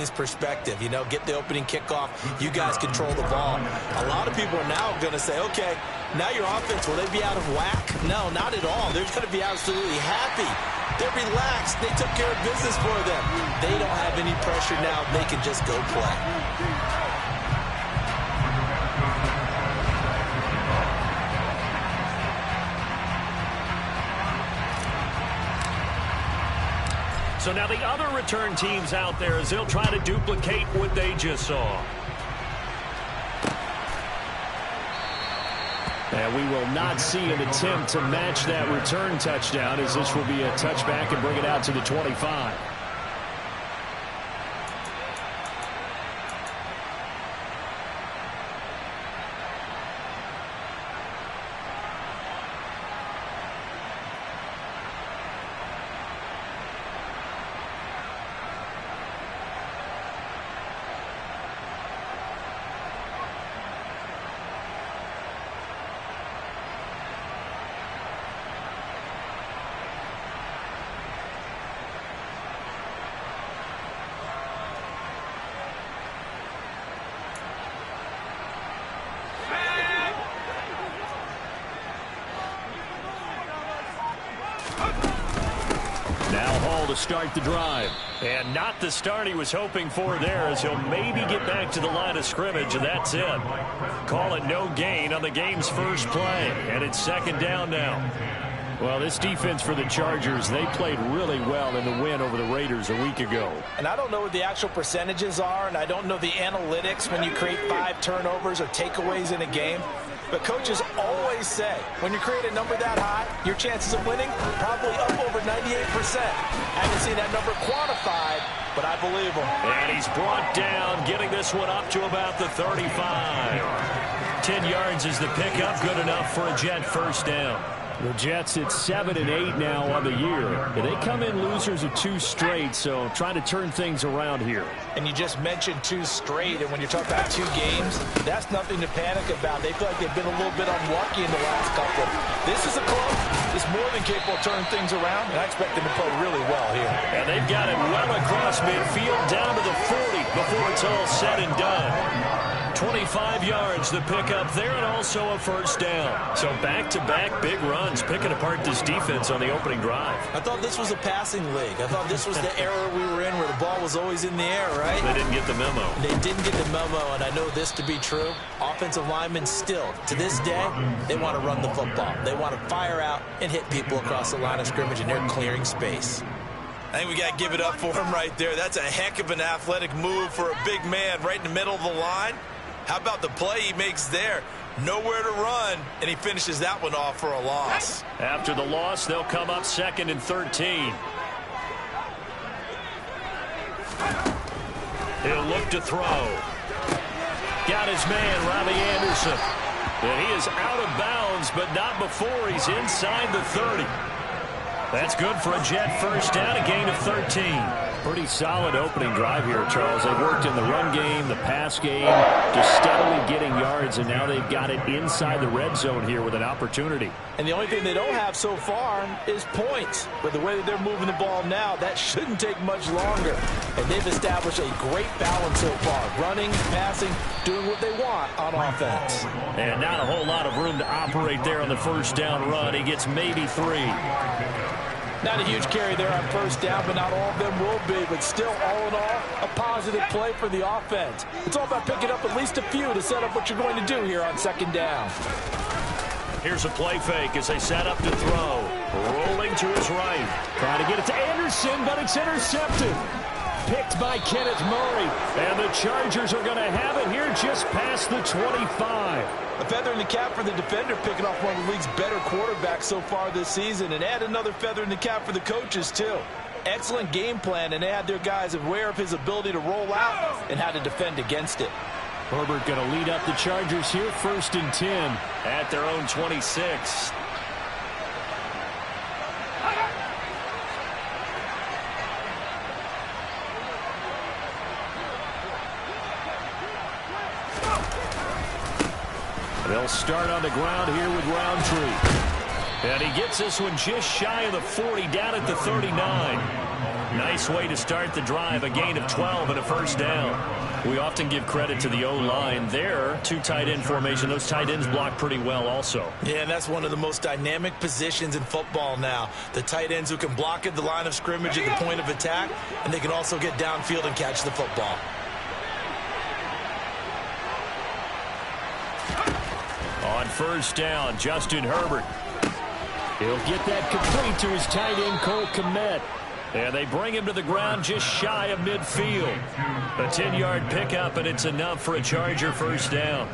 team's perspective. You know, get the opening kickoff. You guys control the ball. A lot of people are now going to say, okay, now your offense, will they be out of whack? No, not at all. They're going to be absolutely happy. They're relaxed. They took care of business for them. They don't have any pressure now. They can just go play. So now the other return teams out there as they'll try to duplicate what they just saw. And we will not see an attempt to match that return touchdown, as this will be a touchback and bring it out to the 25. To start the drive. And not the start he was hoping for there, as he'll maybe get back to the line of scrimmage, and that's it. Call it no gain on the game's first play, and it's second down now. Well, this defense for the Chargers, they played really well in the win over the Raiders a week ago. And I don't know what the actual percentages are, and I don't know the analytics when you create 5 turnovers or takeaways in a game. But coaches always say, when you create a number that high, your chances of winning probably up over 98%. I haven't seen that number quantified, but I believe him. And he's brought down, getting this one up to about the 35. 10 yards is the pickup, good enough for a Jet first down. The Jets at 7-8 now on the year. They come in losers of 2 straight, so trying to turn things around here. And you just mentioned 2 straight, and when you're talking about 2 games, that's nothing to panic about. They feel like they've been a little bit unlucky in the last couple. This is a club that's more than capable of turning things around, and I expect them to play really well here. And they've got it well across midfield down to the 40 before it's all said and done. 25 yards the pickup there, and also a first down. So back-to-back big runs, picking apart this defense on the opening drive. I thought this was a passing league. I thought this was the era we were in where the ball was always in the air, right? They didn't get the memo. They didn't get the memo, and I know this to be true. Offensive linemen still, to this day, they want to run the football. They want to fire out and hit people across the line of scrimmage, and they're clearing space. I think we got to give it up for him right there. That's a heck of an athletic move for a big man right in the middle of the line. How about the play he makes there? Nowhere to run, and he finishes that one off for a loss. After the loss, they'll come up 2nd and 13. He'll look to throw. Got his man, Robbie Anderson. And he is out of bounds, but not before he's inside the 30. That's good for a Jet first down, a gain of 13. Pretty solid opening drive here, Charles. They've worked in the run game, the pass game, just steadily getting yards, and now they've got it inside the red zone here with an opportunity. And the only thing they don't have so far is points. But the way that they're moving the ball now, that shouldn't take much longer. And they've established a great balance so far. Running, passing, doing what they want on offense. And not a whole lot of room to operate there on the first down run. He gets maybe 3. Not a huge carry there on first down, but not all of them will be. But still, all in all, a positive play for the offense. It's all about picking up at least a few to set up what you're going to do here on second down. Here's a play fake as they set up to throw. Rolling to his right. Trying to get it to Anderson, but it's intercepted. Picked by Kenneth Murray. And the Chargers are going to have it here just past the 25. A feather in the cap for the defender, picking off one of the league's better quarterbacks so far this season. And add another feather in the cap for the coaches, too. Excellent game plan, and they had their guys aware of his ability to roll out and how to defend against it. Herbert going to lead up the Chargers here, 1st and 10 at their own 26. They'll start on the ground here with Roundtree. And he gets this one just shy of the 40, down at the 39. Nice way to start the drive, a gain of 12 and a first down. We often give credit to the O-line there. Two tight end formation. Those tight ends block pretty well also. Yeah, and that's one of the most dynamic positions in football now. The tight ends who can block at the line of scrimmage at the point of attack, and they can also get downfield and catch the football. On first down, Justin Herbert. He'll get that complete to his tight end, Cole Kmet. And they bring him to the ground just shy of midfield. A 10-yard pickup, and it's enough for a Charger first down.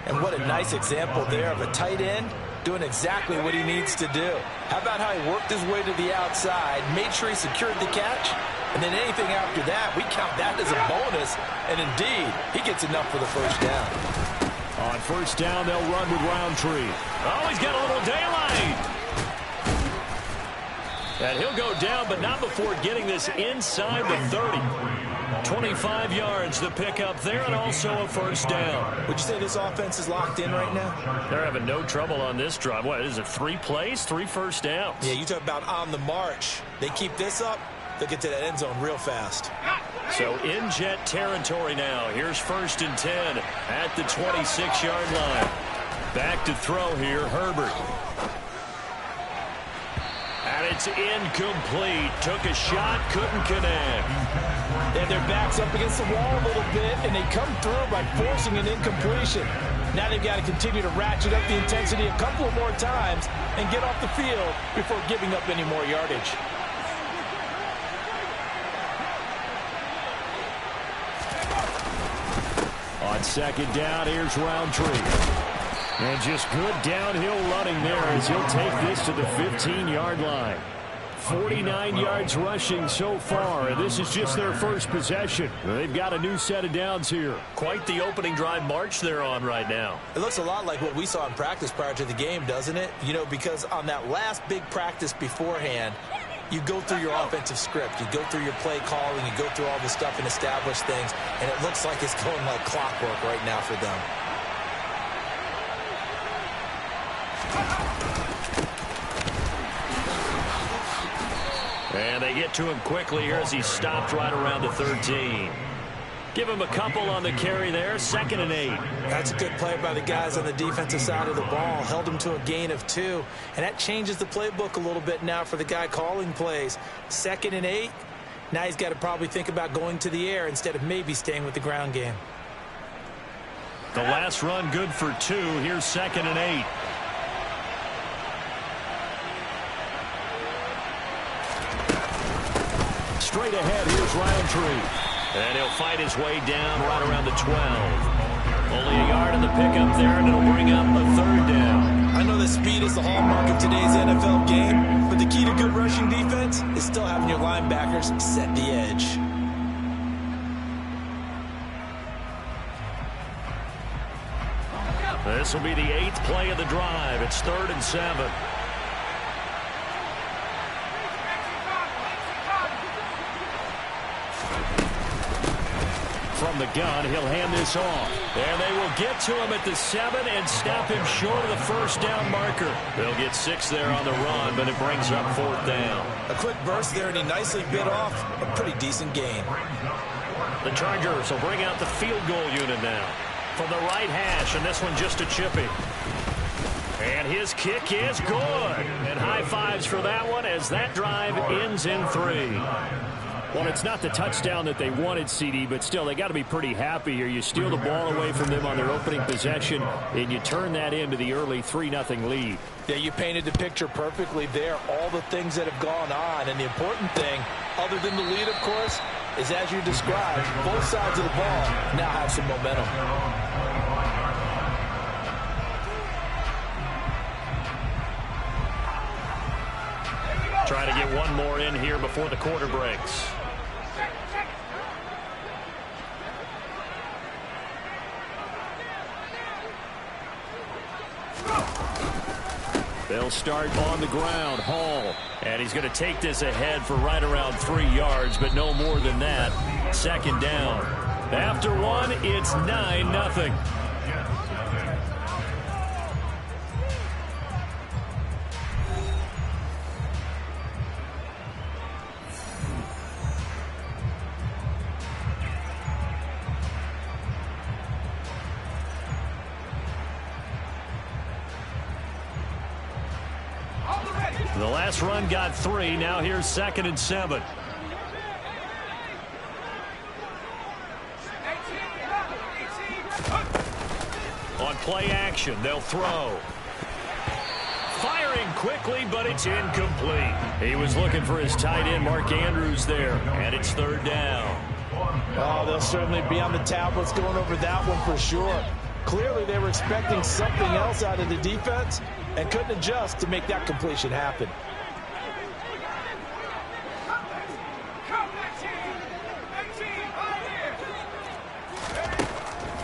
And what a nice example there of a tight end doing exactly what he needs to do. How about how he worked his way to the outside, made sure he secured the catch, and then anything after that, we count that as a bonus. And indeed, he gets enough for the first down. On first down, they'll run with Roundtree. Oh, he's got a little daylight. And he'll go down, but not before getting this inside the 30. 25 yards the pickup there, and also a first down. Would you say this offense is locked in right now? They're having no trouble on this drive. What is it, 3 plays, 3 first downs? Yeah, you talk about on the march. They keep this up, they'll get to that end zone real fast. So in jet territory now. Here's first and 10 at the 26-yard line. Back to throw here, Herbert. And it's incomplete. Took a shot, couldn't connect. And their backs up against the wall a little bit, and they come through by forcing an incompletion. Now they've got to continue to ratchet up the intensity a couple of more times and get off the field before giving up any more yardage. On second down, here's Roundtree. And just good downhill running there as he'll take this to the 15-yard line. 49 yards rushing so far, and this is just their first possession. They've got a new set of downs here. Quite the opening drive march they're on right now. It looks a lot like what we saw in practice prior to the game, doesn't it? You know, because on that last big practice beforehand, you go through your offensive script, you go through your play calling, you go through all the stuff and establish things, and it looks like it's going like clockwork right now for them. And they get to him quickly here as he stopped right around the 13. Give him a couple on the carry there. 2nd and 8. That's a good play by the guys on the defensive side of the ball. Held him to a gain of 2. And that changes the playbook a little bit now for the guy calling plays. 2nd and 8. Now he's got to probably think about going to the air instead of maybe staying with the ground game. The last run good for 2. Here's 2nd and 8. Straight ahead, here's Roundtree. And he'll fight his way down right around the 12. Only a yard in the pickup there, and it'll bring up a 3rd down. I know that speed is the hallmark of today's NFL game, but the key to good rushing defense is still having your linebackers set the edge. This will be the 8th play of the drive. It's 3rd and 7. From the gun, he'll hand this off. And they will get to him at the 7 and stop him short of the first down marker. They'll get 6 there on the run, but it brings up 4th down. A quick burst there, and he nicely bit off a pretty decent gain. The Chargers will bring out the field goal unit now. From the right hash, and this one just a chippy. And his kick is good. And high fives for that one as that drive ends in 3. Well, it's not the touchdown that they wanted, CD, but still, they got to be pretty happy here. You steal the ball away from them on their opening possession, and you turn that into the early 3-0 lead. Yeah, you painted the picture perfectly there. All the things that have gone on, and the important thing, other than the lead, of course, is as you described, both sides of the ball now have some momentum. Trying to get one more in here before the quarter breaks. They'll start on the ground. Hall. And he's going to take this ahead for right around 3 yards, but no more than that. 2nd down. After 1, it's 9-0. The last run got 3. Now here's 2nd and 7. On play action, they'll throw. Firing quickly, but it's incomplete. He was looking for his tight end, Mark Andrews, there, and it's 3rd down. Oh, they'll certainly be on the tablets going over that one for sure. Clearly, they were expecting something else out of the defense and couldn't adjust to make that completion happen.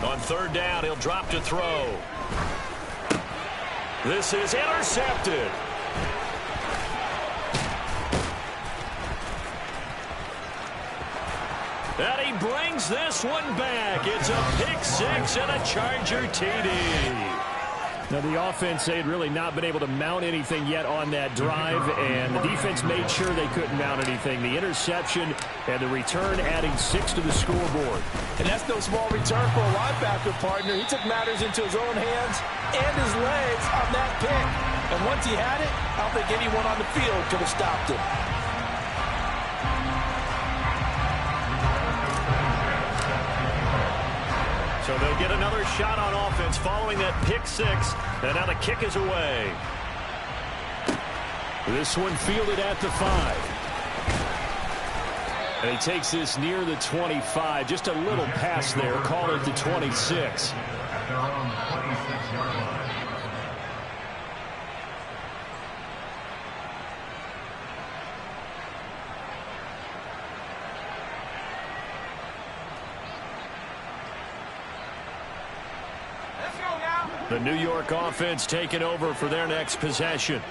On 3rd down, he'll drop to throw. This is intercepted. And he brings this one back. It's a pick 6 and a Charger TD. Now, the offense, they had really not been able to mount anything yet on that drive, and the defense made sure they couldn't mount anything. The interception and the return adding 6 to the scoreboard. And that's no small return for a linebacker partner. He took matters into his own hands and his legs on that pick. And once he had it, I don't think anyone on the field could have stopped him. So they'll get another shot on offense following that pick 6. And now the kick is away. This one fielded at the 5. And he takes this near the 25. Just a little pass there. Call it the 26. The New York offense taking over for their next possession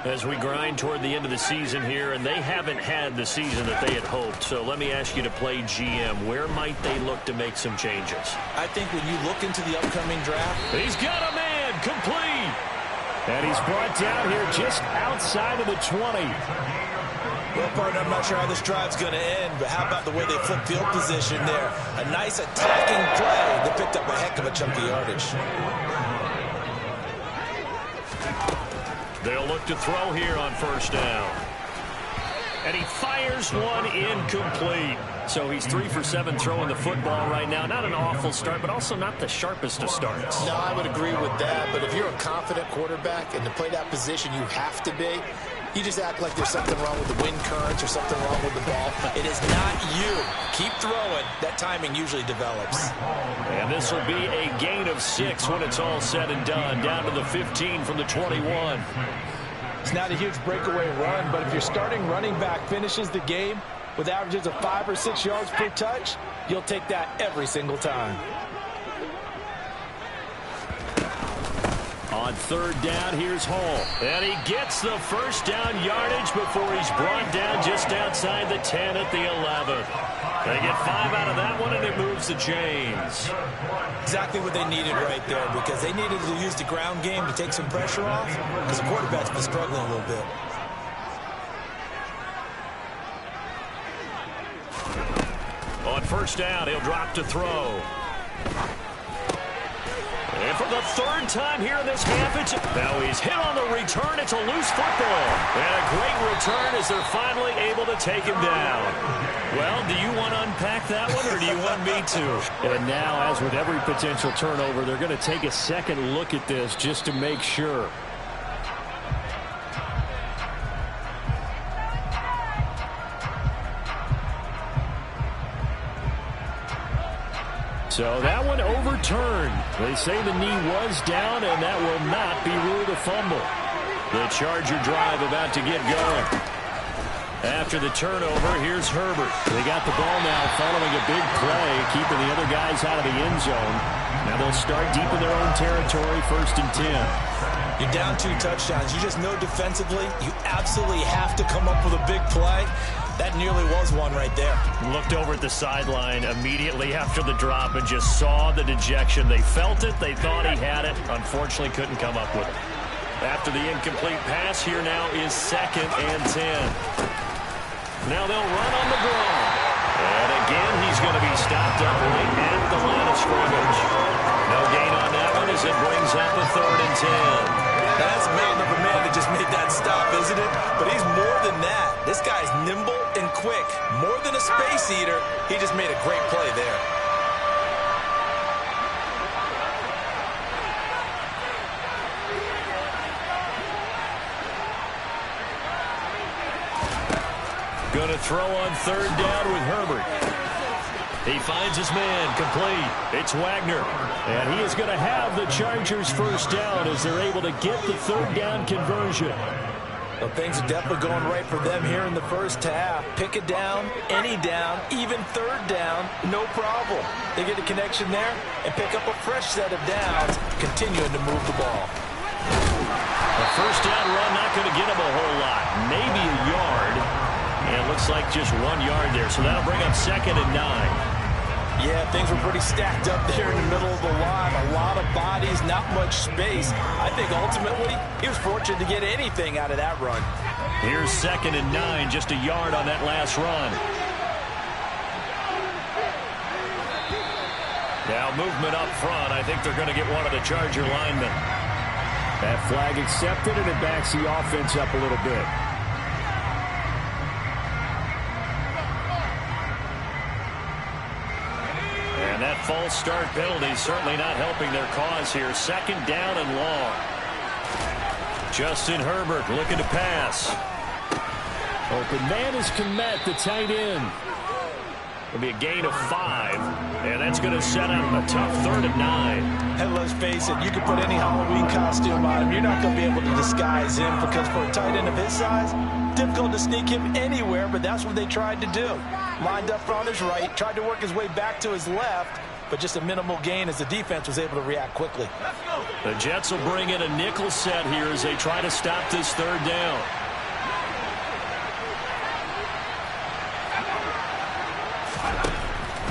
as we grind toward the end of the season here, and they haven't had the season that they had hoped. So let me ask you to play GM. Where might they look to make some changes? I think when you look into the upcoming draft, he's got a man complete. And he's brought down here just outside of the 20. Well, partner, I'm not sure how this drive's going to end, but how about the way they flip field position there? A nice attacking play that picked up a heck of a chunk of yardage. They'll look to throw here on 1st down. And he fires one incomplete. So he's 3 for 7 throwing the football right now. Not an awful start, but also not the sharpest of starts. No, I would agree with that. But if you're a confident quarterback and to play that position you have to be, you just act like there's something wrong with the wind currents or something wrong with the ball. It is not you. Keep throwing. That timing usually develops. And this will be a gain of 6 when it's all said and done. Down to the 15 from the 21. It's not a huge breakaway run, but if your starting running back finishes the game with averages of 5 or 6 yards per touch, you'll take that every single time. On 3rd down, here's Hall. And he gets the 1st down yardage before he's brought down just outside the 10 at the 11. They get 5 out of that one, and it moves the chains. Exactly what they needed right there, because they needed to use the ground game to take some pressure off, because the quarterback's been struggling a little bit. On 1st down, he'll drop to throw. And for the 3rd time here in this half, now he's hit on the return. It's a loose football. And a great return as they're finally able to take him down. Well, do you want to unpack that one, or do you want me to? And now, as with every potential turnover, they're going to take a second look at this just to make sure. So that one overturned. They say the knee was down, and that will not be ruled a fumble. The Charger drive about to get going. After the turnover, here's Herbert. They got the ball now following a big play, keeping the other guys out of the end zone. Now they'll start deep in their own territory, 1st and 10. You're down 2 touchdowns. You just know defensively you absolutely have to come up with a big play. That nearly was one right there. Looked over at the sideline immediately after the drop and just saw the dejection. They felt it. They thought he had it. Unfortunately, couldn't come up with it. After the incomplete pass, here now is 2nd and 10. Now they'll run on the draw. And again, he's going to be stopped up right at the line of scrimmage. No gain on that one as it brings up a 3rd and 10. Now that's a man-over-man just made that stop, isn't it? But he's more than that. This guy's nimble and quick. More than a space eater. He just made a great play there. Going to throw on third down with Herbert. He finds his man, complete. It's Wagner. And he is going to have the Chargers first down as they're able to get the third down conversion. Well, things are definitely going right for them here in the first half. Pick it down, any down, even third down, no problem. They get a connection there and pick up a fresh set of downs, continuing to move the ball. A first down run not going to get him a whole lot. Maybe a yard. And it looks like just 1 yard there. So that'll bring up 2nd and 9. Yeah, things were pretty stacked up there in the middle of the line. A lot of bodies, not much space. I think ultimately he was fortunate to get anything out of that run. Here's 2nd and 9, just a yard on that last run. Now movement up front. I think they're going to get one of the Charger linemen. That flag accepted, and it backs the offense up a little bit. And that false start penalty certainly not helping their cause here. 2nd down and long. Justin Herbert looking to pass. Open man is Kmet, the tight end. It'll be a gain of 5. And that's going to set up a tough 3rd and 9. And let's face it, you can put any Halloween costume on him. You're not going to be able to disguise him because for a tight end of his size, difficult to sneak him anywhere, but that's what they tried to do. Lined up on his right, tried to work his way back to his left, but just a minimal gain as the defense was able to react quickly. The Jets will bring in a nickel set here as they try to stop this 3rd down.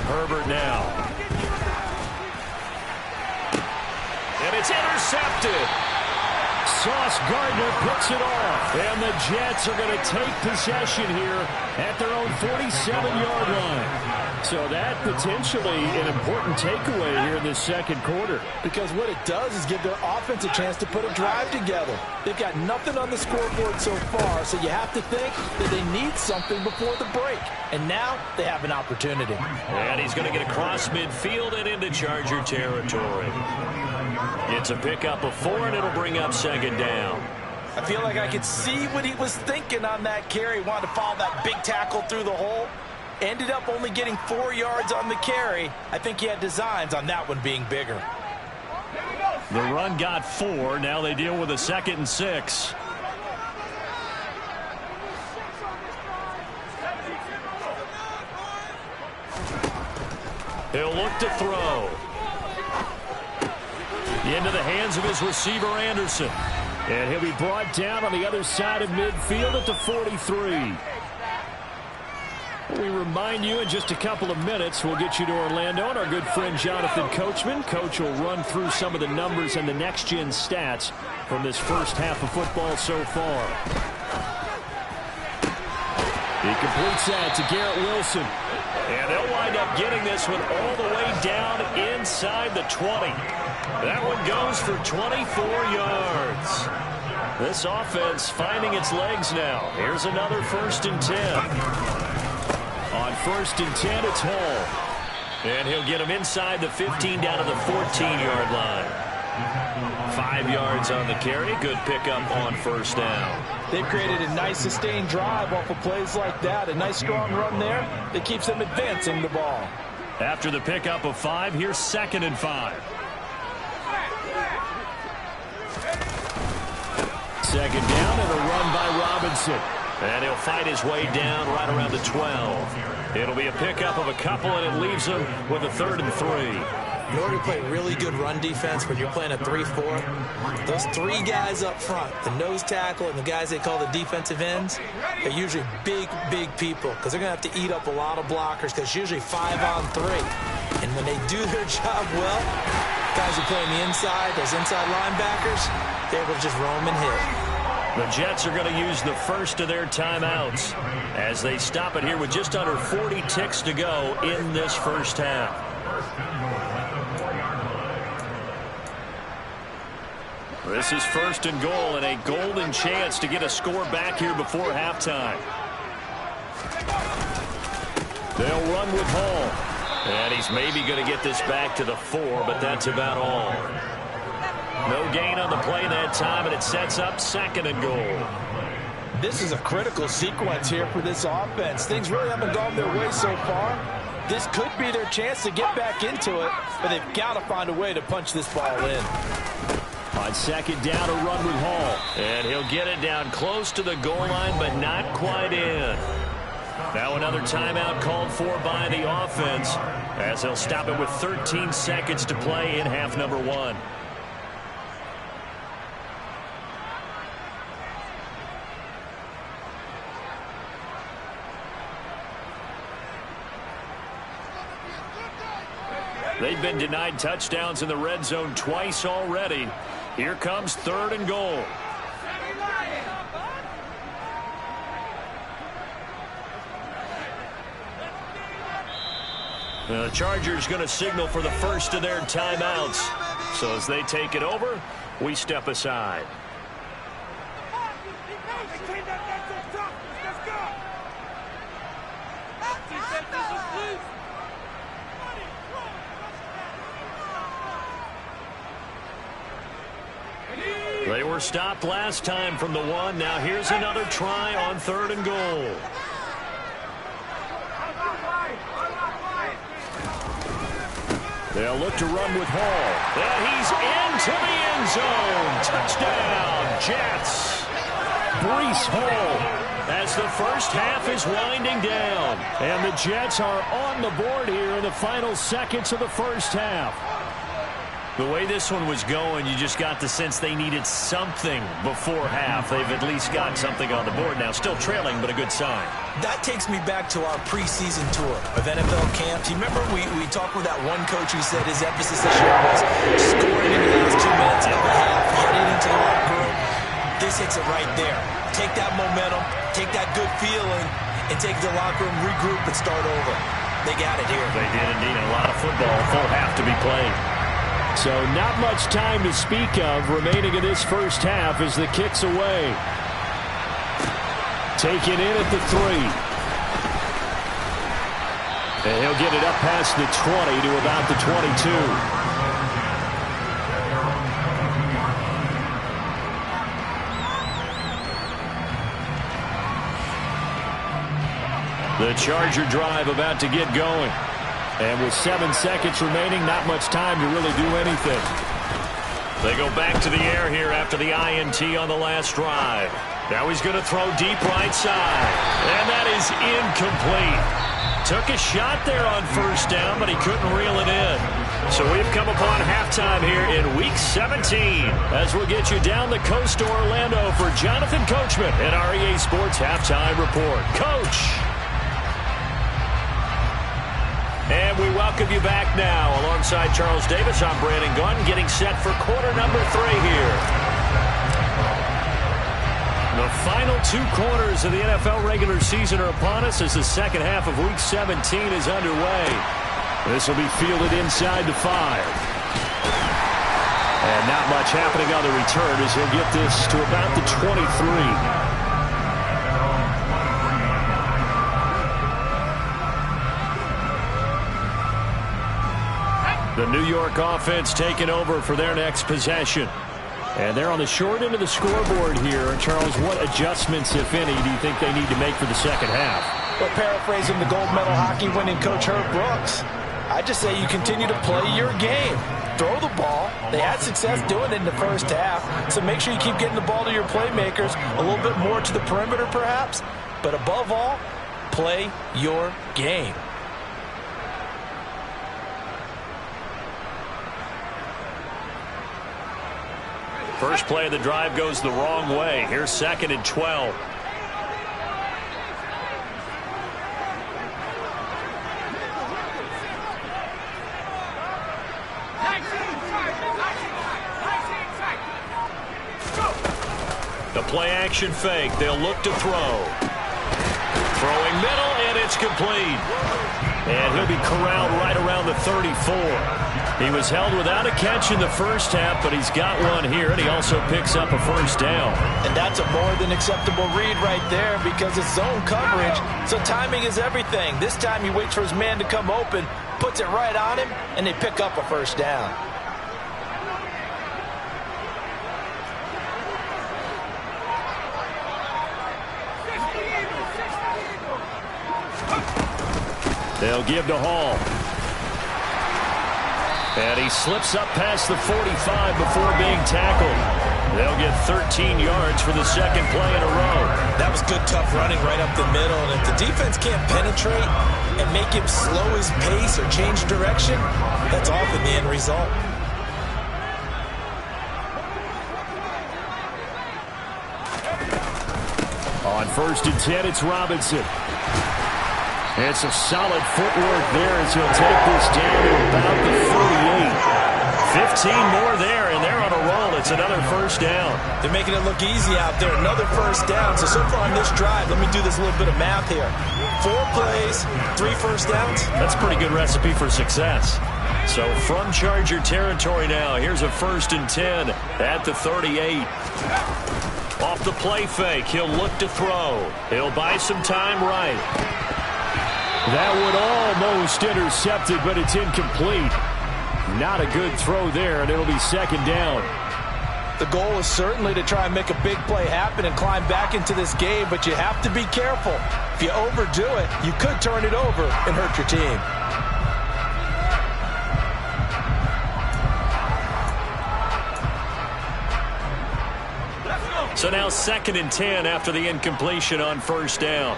Herbert now. And it's intercepted. Sauce Gardner picks it off. And the Jets are going to take possession here at their own 47-yard line. So that potentially an important takeaway here in this 2nd quarter. Because what it does is give their offense a chance to put a drive together. They've got nothing on the scoreboard so far, so you have to think that they need something before the break. And now they have an opportunity. And he's going to get across midfield and into Charger territory. It's a pickup of 4, and it'll bring up 2nd down. I feel like I could see what he was thinking on that carry. Wanted to follow that big tackle through the hole. Ended up only getting 4 yards on the carry. I think he had designs on that one being bigger. The run got 4. Now they deal with a 2nd and 6. He'll look to throw. Into the hands of his receiver, Anderson. And he'll be brought down on the other side of midfield at the 43. We remind you in just a couple of minutes, we'll get you to Orlando and our good friend Jonathan Coachman. Coach will run through some of the numbers and the next-gen stats from this first half of football so far. He completes that to Garrett Wilson. And they'll wind up getting this one all the way down inside the 20. That one goes for 24 yards. This offense finding its legs now. Here's another 1st and 10. On 1st and 10, it's Hall. And he'll get him inside the 15 down to the 14-yard line. 5 yards on the carry. Good pickup on 1st down. They've created a nice sustained drive off of plays like that. A nice strong run there that keeps them advancing the ball. After the pickup of 5, here's 2nd and 5. 2nd down and a run by Robinson. And he'll fight his way down right around the 12. It'll be a pickup of a couple, and it leaves him with a 3rd and 3. In order to play really good run defense when you're playing a 3-4, those 3 guys up front, the nose tackle and the guys they call the defensive ends, are usually big, big people because they're going to have to eat up a lot of blockers because it's usually 5 on 3. And when they do their job well, guys who play on the inside, those inside linebackers, they're able to just roam and hit. The Jets are going to use the first of their timeouts as they stop it here with just under 40 ticks to go in this first half. This is 1st and goal and a golden chance to get a score back here before halftime. They'll run with Hall. And he's maybe going to get this back to the 4, but that's about all. No gain on the play that time, and it sets up 2nd and goal. This is a critical sequence here for this offense. Things really haven't gone their way so far. This could be their chance to get back into it, but they've got to find a way to punch this ball in. On 2nd down, a run with Hall. And he'll get it down close to the goal line, but not quite in. Now another timeout called for by the offense, as they'll stop it with 13 seconds to play in half number 1. They've been denied touchdowns in the red zone twice already. Here comes 3rd and goal. The Chargers going to signal for the first of their timeouts. So as they take it over, we step aside. They were stopped last time from the 1. Now here's another try on 3rd and goal. They'll look to run with Hall. And he's into the end zone. Touchdown, Jets. Breece Hall as the first half is winding down. And the Jets are on the board here in the final seconds of the first half. The way this one was going, you just got the sense they needed something before half. They've at least got something on the board now. Still trailing, but a good sign. That takes me back to our preseason tour of NFL camps. You remember we talked with that one coach who said his emphasis this year was scoring in the last 2 minutes of the half, heading into the locker room. This hits it right there. Take that momentum, take that good feeling, and take the locker room, regroup, and start over. They got it here. They did indeed. A lot of football, full half to be played. So not much time to speak of remaining in this first half as the kick's away. Taken in at the 3. And he'll get it up past the 20 to about the 22. The Charger drive about to get going. And with 7 seconds remaining, not much time to really do anything. They go back to the air here after the INT on the last drive. Now he's going to throw deep right side. And that is incomplete. Took a shot there on 1st down, but he couldn't reel it in. So we've come upon halftime here in Week 17 as we'll get you down the coast to Orlando for Jonathan Coachman at our EA Sports Halftime Report. Coach! And we welcome you back now. Alongside Charles Davis, I'm Brandon Gunn, getting set for quarter number 3 here. The final 2 quarters of the NFL regular season are upon us as the second half of Week 17 is underway. This will be fielded inside the 5. And not much happening on the return as he'll get this to about the 23. The New York offense taking over for their next possession. And they're on the short end of the scoreboard here. Charles, what adjustments, if any, do you think they need to make for the second half? Well, paraphrasing the gold medal hockey winning coach Herb Brooks, I just say you continue to play your game. Throw the ball. They had success doing it in the first half, so make sure you keep getting the ball to your playmakers, a little bit more to the perimeter perhaps, but above all, play your game. First play of the drive goes the wrong way. Here's 2nd and 12. The play action fake. They'll look to throw. Throwing middle, and it's complete. And he'll be corralled right around the 34. He was held without a catch in the first half, but he's got one here, and he also picks up a first down. And that's a more than acceptable read right there because it's zone coverage, so timing is everything. This time he waits for his man to come open, puts it right on him, and they pick up a first down. They'll give to Hall. And he slips up past the 45 before being tackled. They'll get 13 yards for the second play in a row. That was good, tough running right up the middle. And if the defense can't penetrate and make him slow his pace or change direction, that's often the end result. On 1st and 10, it's Robinson. It's a solid footwork there as he'll take this down to about the 38. 15 more there, and they're on a roll. It's another first down. They're making it look easy out there. Another first down. So far on this drive, let me do this little bit of math here. 4 plays, 3 first downs. That's a pretty good recipe for success. So from Charger territory now, here's a 1st and 10 at the 38. Off the play fake, he'll look to throw. He'll buy some time right. That would almost intercepted, but it's incomplete. Not a good throw there, and it'll be 2nd down. The goal is certainly to try and make a big play happen and climb back into this game, but you have to be careful. If you overdo it, you could turn it over and hurt your team. So now 2nd and 10 after the incompletion on first down.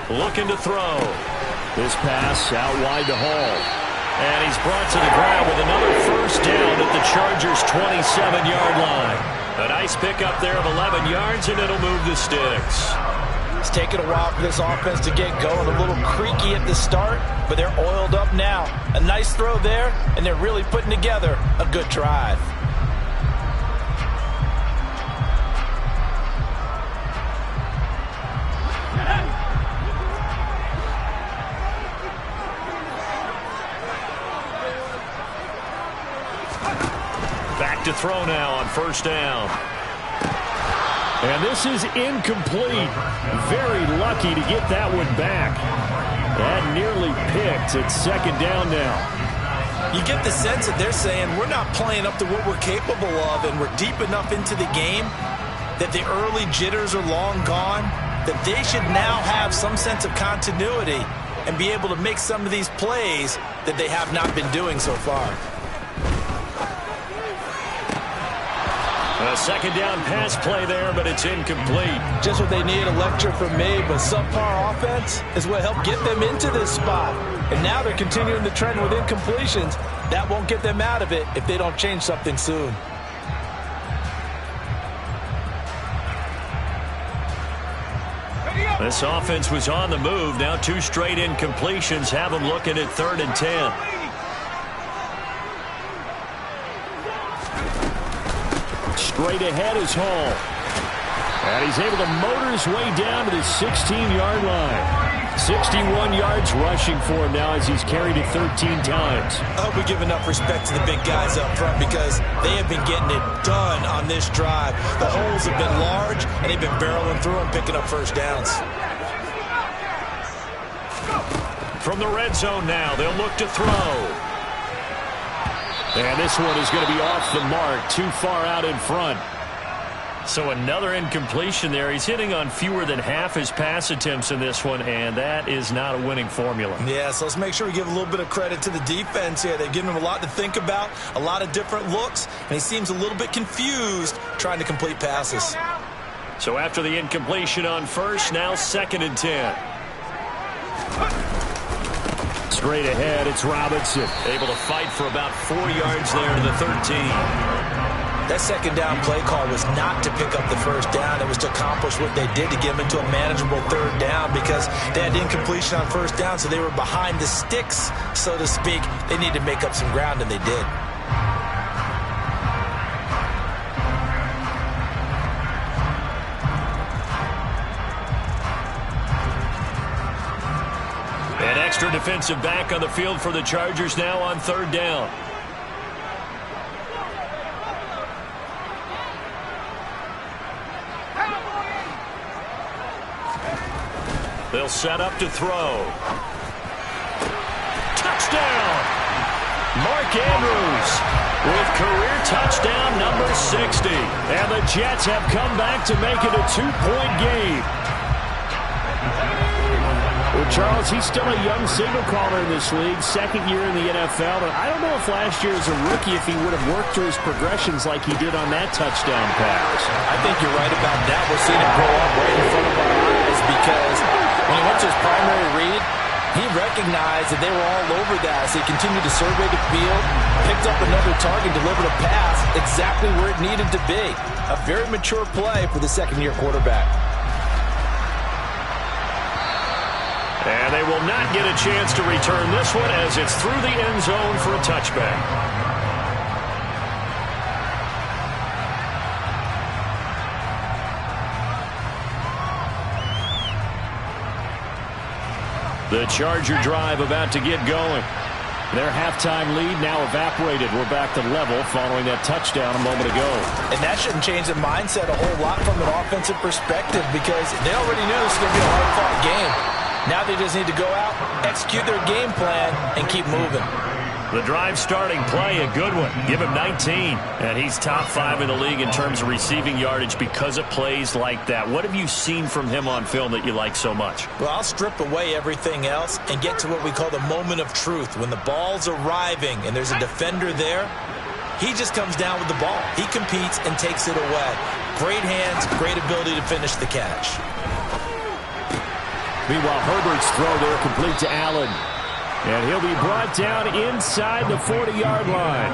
Looking to throw. This pass out wide to Hall. And he's brought to the ground with another first down at the Chargers' 27-yard line. A nice pickup there of 11 yards, and it'll move the sticks. It's taken a while for this offense to get going. A little creaky at the start, but they're oiled up now. A nice throw there, and they're really putting together a good drive. Back to throw now on first down. And this is incomplete. Very lucky to get that one back. That nearly picked. It's 2nd down now. You get the sense that they're saying we're not playing up to what we're capable of, and we're deep enough into the game that the early jitters are long gone, that they should now have some sense of continuity and be able to make some of these plays that they have not been doing so far. A 2nd down pass play there, but it's incomplete. Just what they need, a lecture from me, but subpar offense is what helped get them into this spot. And now they're continuing the trend with incompletions. That won't get them out of it if they don't change something soon. This offense was on the move. Now 2 straight incompletions have them looking at 3rd and 10. Straight ahead is Hall. And he's able to motor his way down to the 16-yard line. 61 yards rushing for him now as he's carried it 13 times. I hope we give enough respect to the big guys up front because they have been getting it done on this drive. The holes have been large, and they've been barreling through and picking up first downs. From the red zone now, they'll look to throw. And this one is going to be off the mark, too far out in front. So another incompletion there. He's hitting on fewer than half his pass attempts in this one, and that is not a winning formula. Yeah, so let's make sure we give a little bit of credit to the defense here. They've given him a lot to think about, a lot of different looks, and he seems a little bit confused trying to complete passes. So after the incompletion on first, now 2nd and 10. Straight ahead, it's Robinson. Able to fight for about 4 yards there to the 13. That 2nd down play call was not to pick up the first down. It was to accomplish what they did to get them into a manageable 3rd down because they had incompletion on first down, so they were behind the sticks, so to speak. They needed to make up some ground, and they did. An extra defensive back on the field for the Chargers now on 3rd down. They'll set up to throw. Touchdown! Mark Andrews with career touchdown number 60. And the Jets have come back to make it a 2-point game. Well, Charles, he's still a young signal caller in this league, 2nd year in the NFL. But I don't know if last year as a rookie if he would have worked through his progressions like he did on that touchdown pass. I think you're right about that. We're seeing it grow up right in front of our eyes because when he went to his primary read, he recognized that they were all over that as he continued to survey the field, picked up another target, delivered a pass exactly where it needed to be. A very mature play for the 2nd-year quarterback. And they will not get a chance to return this one as it's through the end zone for a touchback. The Charger drive about to get going. Their halftime lead now evaporated. We're back to level following that touchdown a moment ago. And that shouldn't change the mindset a whole lot from an offensive perspective because they already knew this was going to be a hard-fought game. Now they just need to go out, execute their game plan, and keep moving. The drive starting play, a good one. Give him 19. And he's top 5 in the league in terms of receiving yardage because of plays like that. What have you seen from him on film that you like so much? Well, I'll strip away everything else and get to what we call the moment of truth. When the ball's arriving and there's a defender there, he just comes down with the ball. He competes and takes it away. Great hands, great ability to finish the catch. Meanwhile, Herbert's throw there complete to Allen. And he'll be brought down inside the 40-yard line.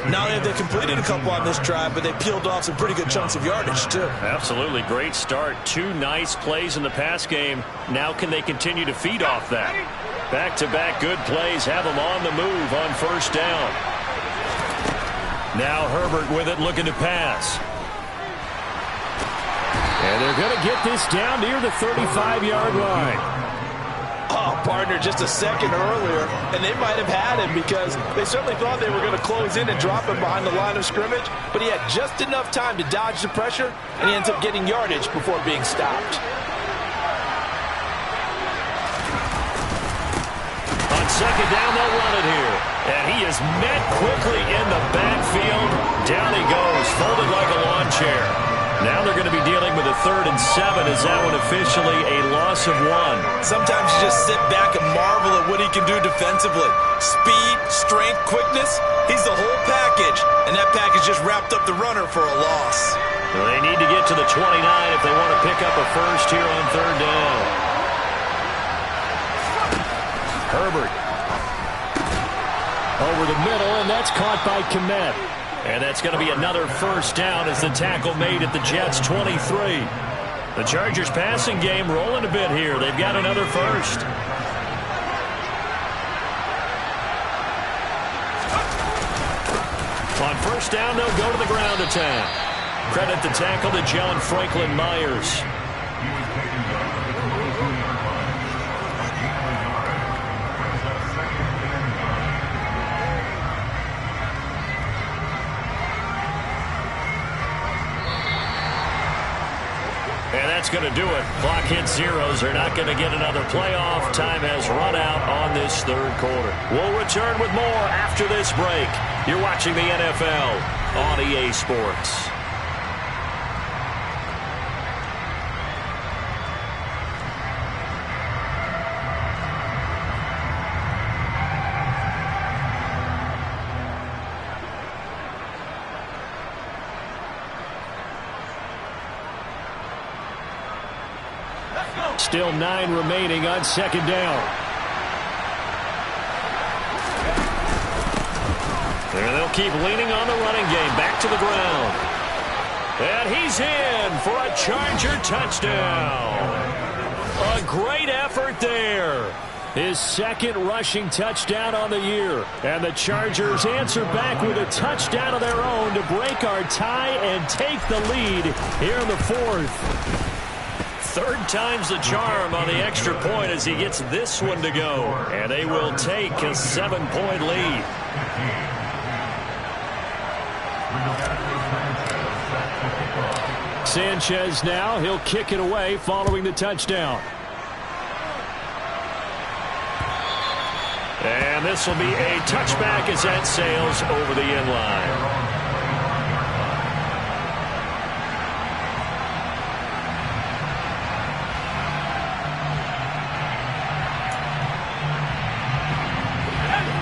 Not only have they completed a couple on this drive, but they peeled off some pretty good chunks of yardage, too. Absolutely. Great start. 2 nice plays in the pass game. Now can they continue to feed off that? Back-to-back good plays have them on the move on 1st down. Now Herbert with it, looking to pass. And they're going to get this down near the 35-yard line. Oh, partner, just a second earlier, and they might have had him because they certainly thought they were going to close in and drop him behind the line of scrimmage, but he had just enough time to dodge the pressure, and he ends up getting yardage before being stopped. On 2nd down, they'll run it here. And he is met quickly in the backfield. Down he goes, folded like a lawn chair. Now they're going to be dealing with a 3rd and 7. Is that one officially a loss of 1? Sometimes you just sit back and marvel at what he can do defensively. Speed, strength, quickness, he's the whole package. And that package just wrapped up the runner for a loss. Well, they need to get to the 29 if they want to pick up a first here on 3rd down. Herbert. Over the middle, and that's caught by Kmet. And that's going to be another 1st down as the tackle made at the Jets' 23. The Chargers passing game rolling a bit here. They've got another 1st. On 1st down, they'll go to the ground attack. Credit the tackle to John Franklin Myers. And that's going to do it. Clock hits zeros. They're not going to get another playoff. Time has run out on this 3rd quarter. We'll return with more after this break. You're watching the NFL on EA Sports. Still 9 remaining on 2nd down. There they'll keep leaning on the running game. Back to the ground. And he's in for a Charger touchdown. A great effort there. His 2nd rushing touchdown on the year. And the Chargers answer back with a touchdown of their own to break our tie and take the lead here in the 4th. Third time's the charm on the extra point as he gets this one to go. And they will take a 7-point lead. Sanchez now. He'll kick it away following the touchdown. And this will be a touchback as that sails over the end line.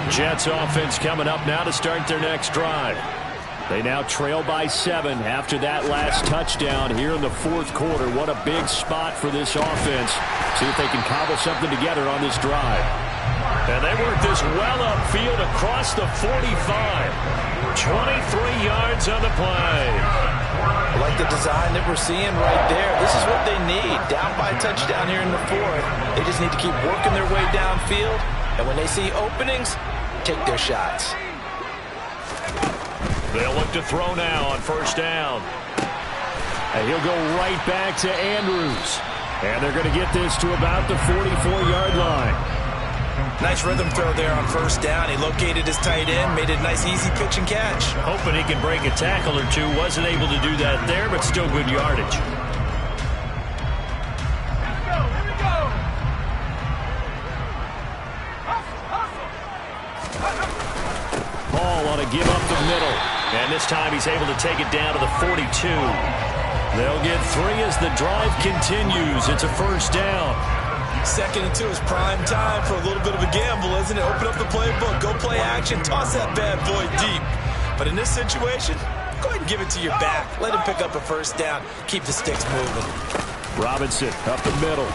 Jets offense coming up now to start their next drive. They now trail by 7 after that last touchdown here in the fourth quarter. What a big spot for this offense. See if they can cobble something together on this drive. And they work this well upfield across the 45. 23 yards on the play. I like the design that we're seeing right there. This is what they need. Down by a touchdown here in the fourth. They just need to keep working their way downfield. And when they see openings, take their shots. They'll look to throw now on first down. And he'll go right back to Andrews. And they're going to get this to about the 44-yard line. Nice rhythm throw there on first down. He located his tight end, made it a nice easy pitch and catch. Hoping he can break a tackle or two. Wasn't able to do that there, but still good yardage. Paul on a give up the middle. And this time he's able to take it down to the 42. They'll get 3 as the drive continues. It's a first down. 2nd and 2 is prime time for a little bit of a gamble, isn't it? Open up the playbook, go play action, toss that bad boy deep. But in this situation, go ahead and give it to your back. Let him pick up a first down. Keep the sticks moving. Robinson up the middle.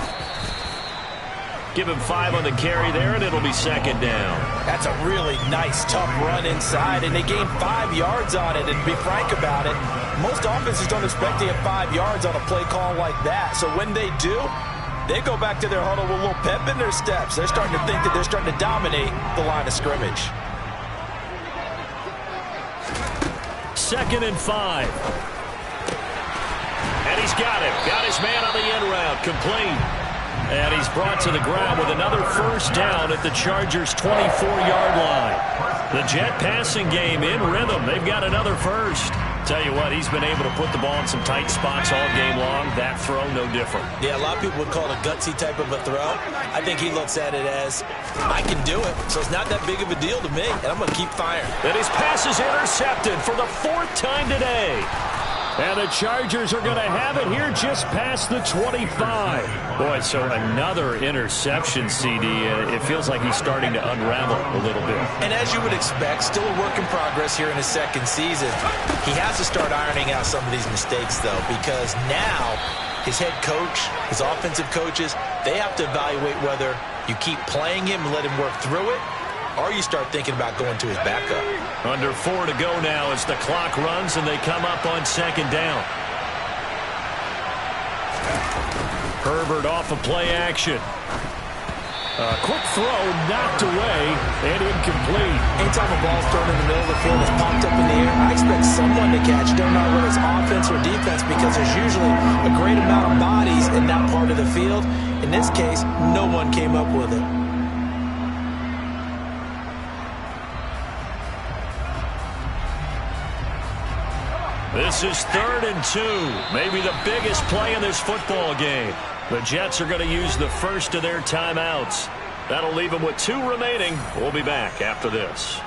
Give him 5 on the carry there, and it'll be second down. That's a really nice, tough run inside, and they gained 5 yards on it. And to be frank about it, most offenses don't expect to get 5 yards on a play call like that. So when they do, they go back to their huddle with a little pep in their steps. They're starting to think that they're starting to dominate the line of scrimmage. 2nd and 5. And he's got it. Got his man on the end route. Complete. And he's brought to the ground with another first down at the Chargers' 24-yard line. The Jet passing game in rhythm. They've got another first. Tell you what, he's been able to put the ball in some tight spots all game long. That throw, no different. Yeah, a lot of people would call it a gutsy type of a throw. I think he looks at it as, I can do it, so it's not that big of a deal to me, and I'm going to keep firing. And his pass is intercepted for the 4th time today. And the Chargers are going to have it here just past the 25. Boy, so another interception, CD. It feels like he's starting to unravel a little bit. And as you would expect, still a work in progress here in his 2nd season. He has to start ironing out some of these mistakes, though, because now his head coach, his offensive coaches, they have to evaluate whether you keep playing him and let him work through it, or you start thinking about going to his backup. Under 4 to go now as the clock runs and they come up on second down. Herbert off of play action. A quick throw knocked away and incomplete. Anytime a ball's thrown in the middle of the field, it's popped up in the air, I expect someone to catch. Don't know whether it's offense or defense because there's usually a great amount of bodies in that part of the field. In this case, no one came up with it. This is 3rd and 2. Maybe the biggest play in this football game. The Jets are going to use the first of their timeouts. That'll leave them with 2 remaining. We'll be back after this.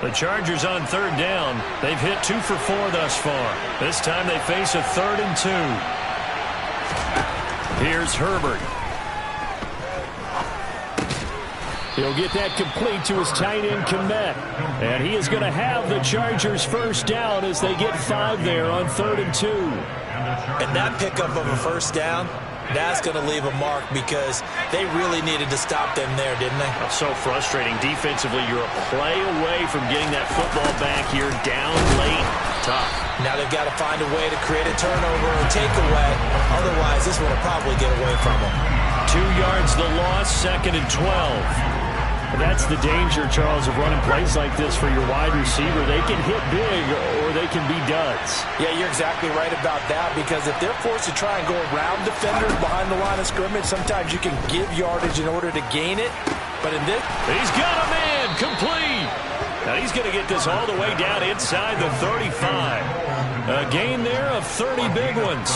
The Chargers on 3rd down. They've hit 2 for 4 thus far. This time they face a 3rd and 2. Here's Herbert. He'll get that complete to his tight end, Kmet. And he is going to have the Chargers first down as they get 5 there on 3rd and 2. And that pickup of a first down, that's going to leave a mark because they really needed to stop them there, didn't they? That's so frustrating. Defensively, you're a play away from getting that football back here down late. Tough. Now they've got to find a way to create a turnover or takeaway. Otherwise, this one will probably get away from them. 2 yards the loss, 2nd and 12. That's the danger, Charles, of running plays like this for your wide receiver. They can hit big or they can be duds. Yeah, you're exactly right about that, because if they're forced to try and go around defenders behind the line of scrimmage, sometimes you can give yardage in order to gain it. But in this... He's got a man complete. Now he's going to get this all the way down inside the 35. A gain there of 30 big ones.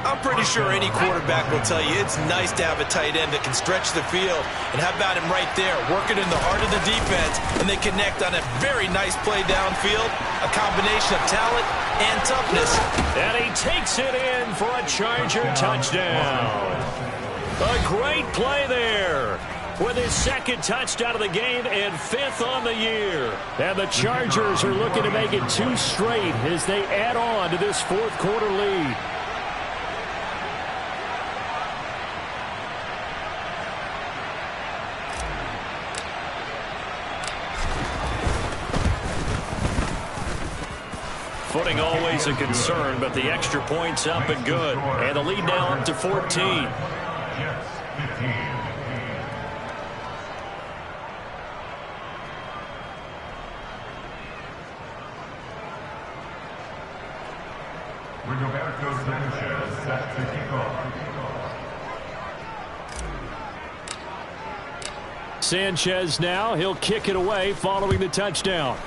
I'm pretty sure any quarterback will tell you it's nice to have a tight end that can stretch the field. And how about him right there, working in the heart of the defense, and they connect on a very nice play downfield, a combination of talent and toughness. And he takes it in for a Charger touchdown. A great play there, with his second touchdown of the game and 5th on the year. And the Chargers are looking to make it 2 straight as they add on to this 4th quarter lead. Footing always a concern, but the extra point's up and good. And the lead now up to 14. Sanchez now, he'll kick it away following the touchdown.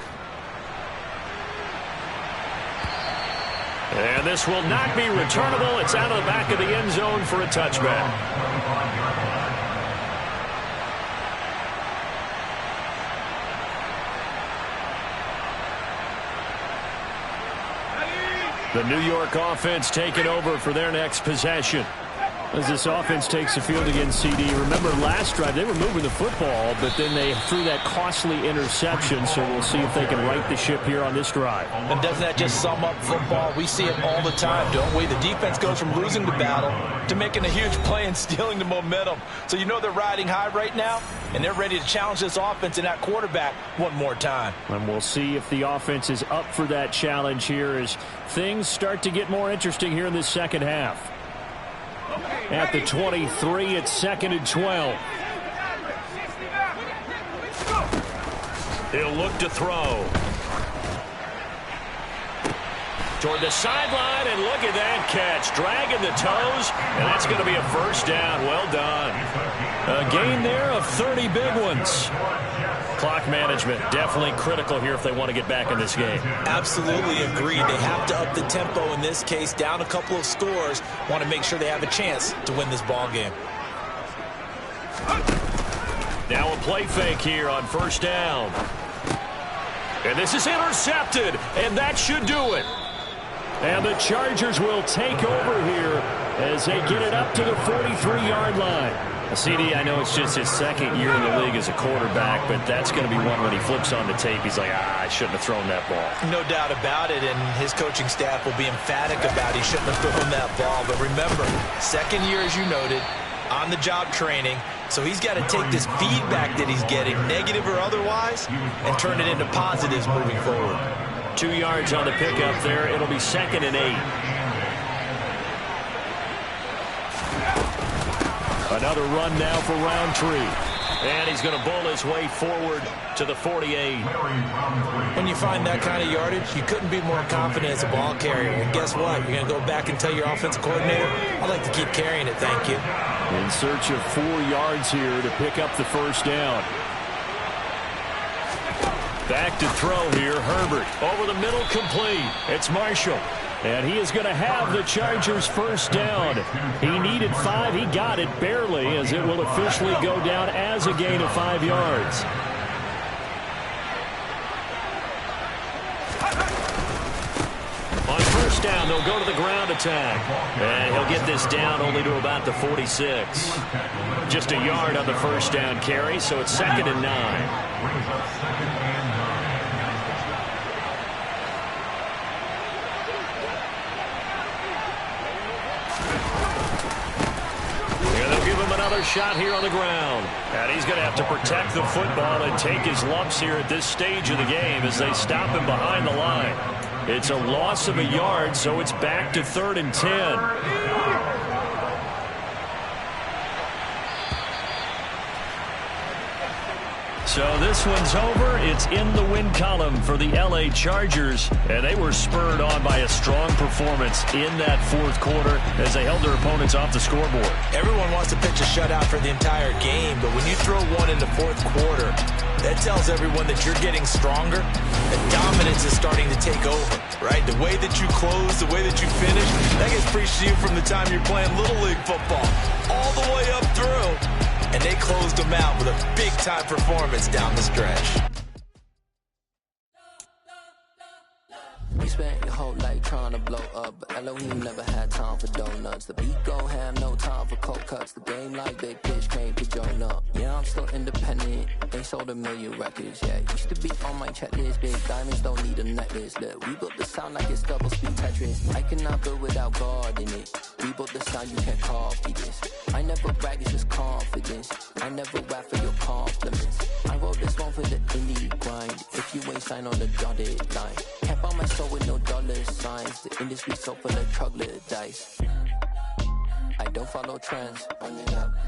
And this will not be returnable. It's out of the back of the end zone for a touchback. The New York offense taking over for their next possession. As this offense takes the field against CD, remember last drive they were moving the football, but then they threw that costly interception, so we'll see if they can right the ship here on this drive. And doesn't that just sum up football? We see it all the time, don't we? The defense goes from losing the battle to making a huge play and stealing the momentum. So you know they're riding high right now, and they're ready to challenge this offense and that quarterback one more time. And we'll see if the offense is up for that challenge here as things start to get more interesting here in this second half. At the 23, it's 2nd and 12. He'll look to throw. Toward the sideline, and look at that catch. Dragging the toes, and that's going to be a first down. Well done. A gain there of 30 big ones. Clock management definitely critical here if they want to get back in this game. Absolutely agreed. They have to up the tempo in this case, down a couple of scores. Want to make sure they have a chance to win this ball game. Now a play fake here on first down. And this is intercepted, and that should do it. And the Chargers will take over here as they get it up to the 43-yard line. CD, I know it's just his second year in the league as a quarterback, but that's going to be one when he flips on the tape. He's like, I shouldn't have thrown that ball. No doubt about it, and his coaching staff will be emphatic about he shouldn't have thrown that ball. But remember, second year, as you noted, on-the-job training, so he's got to take this feedback that he's getting, negative or otherwise, and turn it into positives moving forward. 2 yards on the pickup there. It'll be 2nd and 8. Another run now for Roundtree. And he's going to bull his way forward to the 48. When you find that kind of yardage, you couldn't be more confident as a ball carrier. And guess what? You're going to go back and tell your offensive coordinator, I'd like to keep carrying it, thank you. In search of 4 yards here to pick up the first down. Back to throw here, Herbert. Over the middle, complete. It's Marshall. And he is going to have the Chargers first down. He needed 5. He got it barely as it will officially go down as a gain of 5 yards. On first down, they'll go to the ground attack. And he'll get this down only to about the 46. Just a yard on the first down carry, so it's 2nd and 9. Another shot here on the ground. And he's going to have to protect the football and take his lumps here at this stage of the game as they stop him behind the line. It's a loss of a yard, so it's back to 3rd and 10. So this one's over. It's in the win column for the L.A. Chargers, and they were spurred on by a strong performance in that fourth quarter as they held their opponents off the scoreboard. Everyone wants to pitch a shutout for the entire game, but when you throw one in the fourth quarter, that tells everyone that you're getting stronger, and dominance is starting to take over, right? The way that you close, the way that you finish, that gets preached to you from the time you're playing Little League football all the way up through. And they closed them out with a big-time performance down the stretch. You spent your whole life trying to blow up, but Elohim never had time for donuts. The beat gon' have no time for cold cuts. The game like big pitch came to join up. Yeah, I'm still independent. Ain't sold 1 million records yet. Used to be on my checklist. Big diamonds don't need a necklace. Look, we built the sound like it's double speed Tetris. I cannot build without God in it. We built the sound, you can't copy this. I never brag, it's just confidence. I never rap for your compliments. I wrote this one for the indie grind. If you ain't signed on the dotted line, can't buy my soul with no dollar signs. The industry so full of troglodytes. I don't follow trends.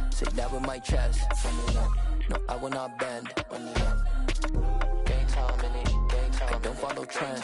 Say that with my chest. No, I will not bend. Gang time in it. I don't follow trends.